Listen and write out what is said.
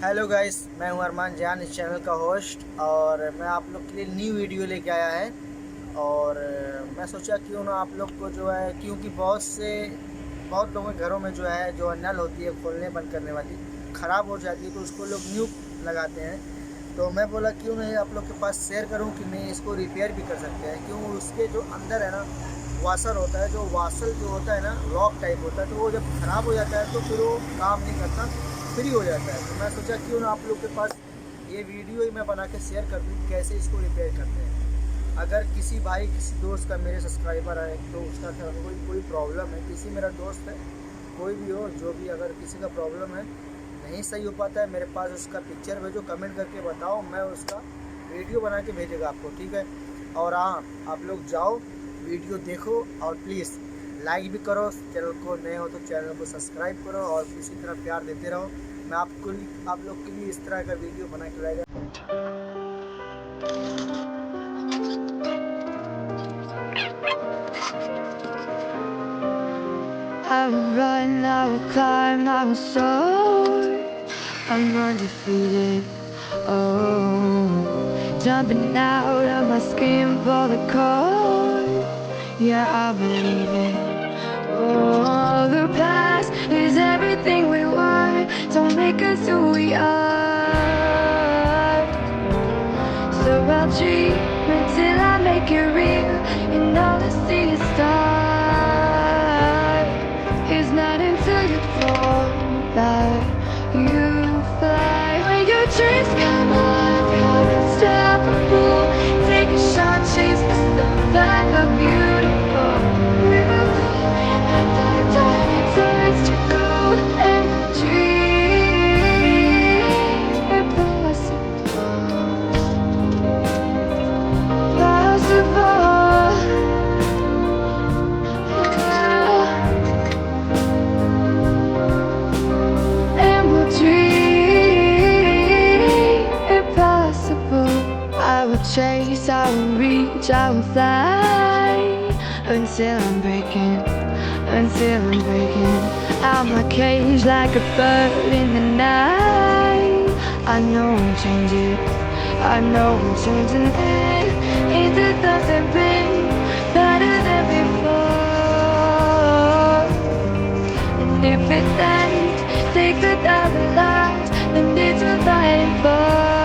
Hello guys, मैं हूं अरमान जान, इस चैनल का होस्ट। और मैं आप लोग के लिए न्यू वीडियो लेके आया है। और मैं सोचा क्यों ना आप लोग को जो है, क्योंकि बहुत लोगों के घरों में जो है, जो नल होती है खोलने बंद करने वाली, ख़राब हो जाती है, तो उसको लोग न्यू लगाते हैं। तो मैं बोला क्यों नहीं आप लोग के पास शेयर करूं कि नहीं, इसको रिपेयर भी कर सकते हैं। क्यों, उसके जो अंदर है ना, वाशर होता है, जो वाशल जो होता है ना, रॉक टाइप होता है, तो वो जब ख़राब हो जाता है तो फिर वो काम नहीं करता, फ्री हो जाता है। तो मैं सोचा क्यों ना आप लोग के पास ये वीडियो ही मैं बना के शेयर कर दूँ कैसे इसको रिपेयर करते हैं। अगर किसी भाई किसी दोस्त का, मेरे सब्सक्राइबर है, तो उसका कोई प्रॉब्लम है, किसी मेरा दोस्त है, कोई भी हो, जो भी, अगर किसी का प्रॉब्लम है, नहीं सही हो पाता है, मेरे पास उसका पिक्चर भेजो, कमेंट करके बताओ, मैं उसका वीडियो बना के भेजेगा आपको, ठीक है। और हाँ, आप लोग जाओ, वीडियो देखो, और प्लीज़ लाइक भी करो, चैनल को नए हो तो चैनल को सब्सक्राइब करो, और इसी तरह प्यार देते रहो। मैं आप लोग के लिए इस तरह का वीडियो बना के लाएगा। I will run, I will climb, I will soar. I'm undefeated. Oh, jumping out of my skin for the core. Yeah, I believe it. Oh, the past is everything we were. Don't make us who we are. So I'll dream until I make it real, and all I see is stars. It's not until you fall that you fly. When your dreams come alive, you're unstoppable. Take a shot, chase the sun, find the beautiful. And the time turns to gold and dream impossible. And we'll dream impossible. I will chase, I will reach, I will fly until I'm breaking, until I'm breaking out my cage like a bird in the night. I know I'm changing, I know I'm changing it into something big, better than before. And if it's ends, takes 1,000 lives, then it's worth fighting for.